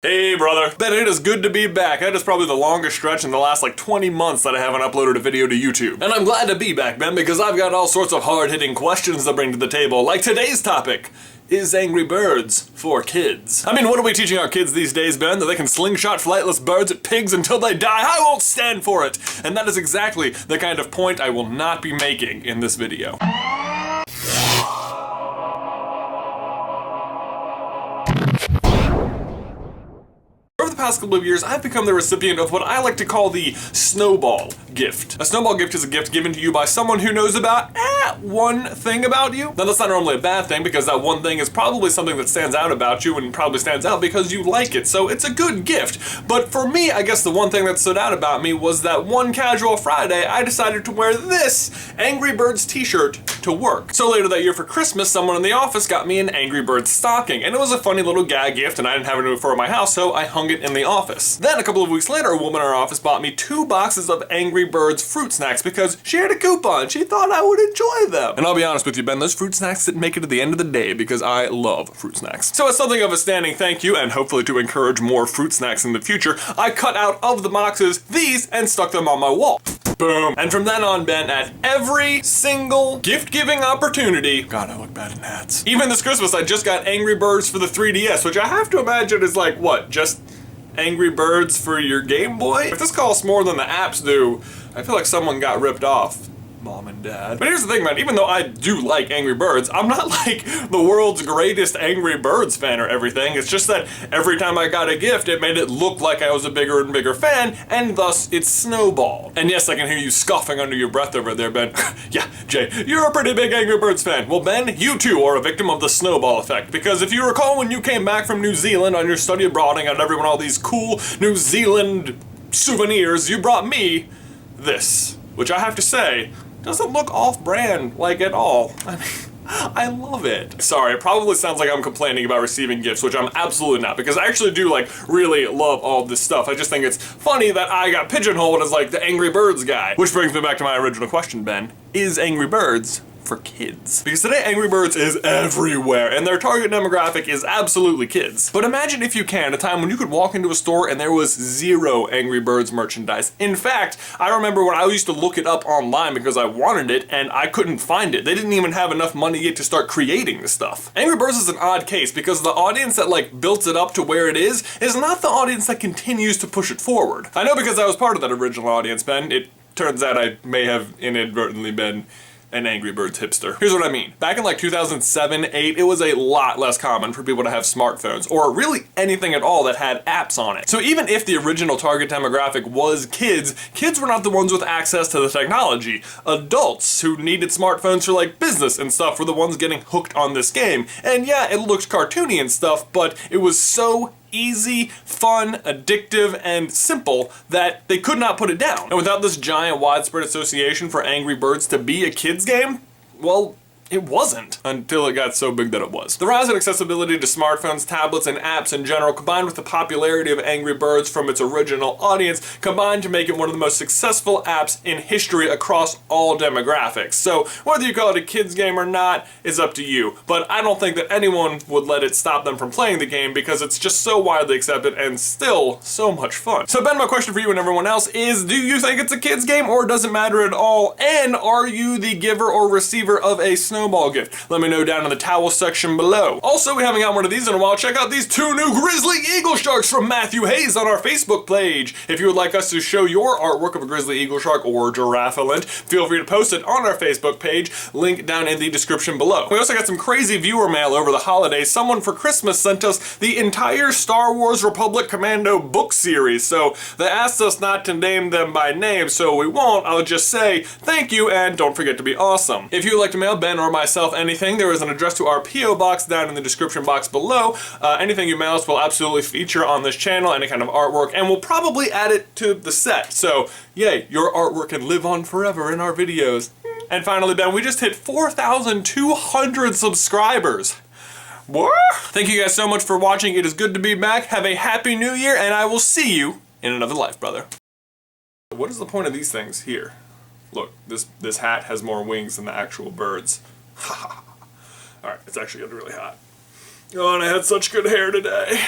Hey brother, Ben, it is good to be back. That is probably the longest stretch in the last like 20 months that I haven't uploaded a video to YouTube. And I'm glad to be back, Ben, because I've got all sorts of hard-hitting questions to bring to the table, like today's topic. Is Angry Birds for kids? I mean, what are we teaching our kids these days, Ben? That they can slingshot flightless birds at pigs until they die? I won't stand for it! And that is exactly the kind of point I will not be making in this video. Over the past couple of years, I've become the recipient of what I like to call the snowball gift. A snowball gift is a gift given to you by someone who knows about one thing about you. Now that's not normally a bad thing, because that one thing is probably something that stands out about you, and probably stands out because you like it, so it's a good gift. But for me, I guess the one thing that stood out about me was that one casual Friday, I decided to wear this Angry Birds t-shirt to work. So later that year for Christmas, someone in the office got me an Angry Birds stocking, and it was a funny little gag gift, and I didn't have it for my house, so I hung it in the office. Then a couple of weeks later, a woman in our office bought me 2 boxes of Angry Birds fruit snacks because she had a coupon. She thought I would enjoy them. And I'll be honest with you, Ben, those fruit snacks didn't make it to the end of the day because I love fruit snacks. So as something of a standing thank you, and hopefully to encourage more fruit snacks in the future, I cut out of the boxes these and stuck them on my wall. Boom. And from then on, Ben, at every single gift-giving opportunity, God, I look bad in hats. Even this Christmas, I just got Angry Birds for the 3DS, which I have to imagine is like, what, just Angry Birds for your Game Boy? If this costs more than the apps do, I feel like someone got ripped off. Mom and Dad. But here's the thing, man, even though I do like Angry Birds, I'm not like the world's greatest Angry Birds fan or everything. It's just that every time I got a gift, it made it look like I was a bigger and bigger fan, and thus it's snowballed. And yes, I can hear you scoffing under your breath over there, Ben. Yeah, Jay, you're a pretty big Angry Birds fan. Well, Ben, you too are a victim of the snowball effect, because if you recall when you came back from New Zealand on your study abroad and got everyone all these cool New Zealand souvenirs, you brought me this, which I have to say, doesn't look off-brand, like, at all. I mean, I love it. Sorry, it probably sounds like I'm complaining about receiving gifts, which I'm absolutely not, because I actually do, like, really love all of this stuff. I just think it's funny that I got pigeonholed as, like, the Angry Birds guy. Which brings me back to my original question, Ben. Is Angry Birds for kids? Because today Angry Birds is everywhere, and their target demographic is absolutely kids. But imagine, if you can, a time when you could walk into a store and there was 0 Angry Birds merchandise. In fact, I remember when I used to look it up online because I wanted it, and I couldn't find it. They didn't even have enough money yet to start creating the stuff. Angry Birds is an odd case because the audience that like built it up to where it is not the audience that continues to push it forward. I know because I was part of that original audience, Ben. It turns out I may have inadvertently been an Angry Birds hipster. Here's what I mean. Back in like 2007, 8, it was a lot less common for people to have smartphones, or really anything at all that had apps on it. So even if the original target demographic was kids, kids were not the ones with access to the technology. Adults who needed smartphones for like business and stuff were the ones getting hooked on this game. And yeah, it looked cartoony and stuff, but it was so easy, fun, addictive, and simple that they could not put it down. And without this giant widespread association for Angry Birds to be a kid's game, well, it wasn't, until it got so big that it was. The rise in accessibility to smartphones, tablets, and apps in general, combined with the popularity of Angry Birds from its original audience, combined to make it one of the most successful apps in history across all demographics. So whether you call it a kid's game or not is up to you, but I don't think that anyone would let it stop them from playing the game because it's just so widely accepted and still so much fun. So Ben, my question for you and everyone else is, do you think it's a kid's game or does it matter at all? And are you the giver or receiver of a snowball gift? Let me know down in the towel section below. Also, we haven't got one of these in a while. Check out these 2 new grizzly eagle sharks from Matthew Hayes on our Facebook page. If you would like us to show your artwork of a grizzly eagle shark or giraffe-a-lint, feel free to post it on our Facebook page, link down in the description below. We also got some crazy viewer mail over the holidays. Someone for Christmas sent us the entire Star Wars Republic Commando book series, so they asked us not to name them by name, so we won't. I'll just say thank you and don't forget to be awesome. If you would like to mail Ben or myself anything, there is an address to our P.O. box down in the description box below. Anything you mail us will absolutely feature on this channel, any kind of artwork, and we'll probably add it to the set. So, yay, your artwork can live on forever in our videos. And finally, Ben, we just hit 4,200 subscribers. What? Thank you guys so much for watching. It is good to be back. Have a happy new year, and I will see you in another life, brother. What is the point of these things here? Look, this hat has more wings than the actual birds. Alright, it's actually getting really hot. Oh, and I had such good hair today.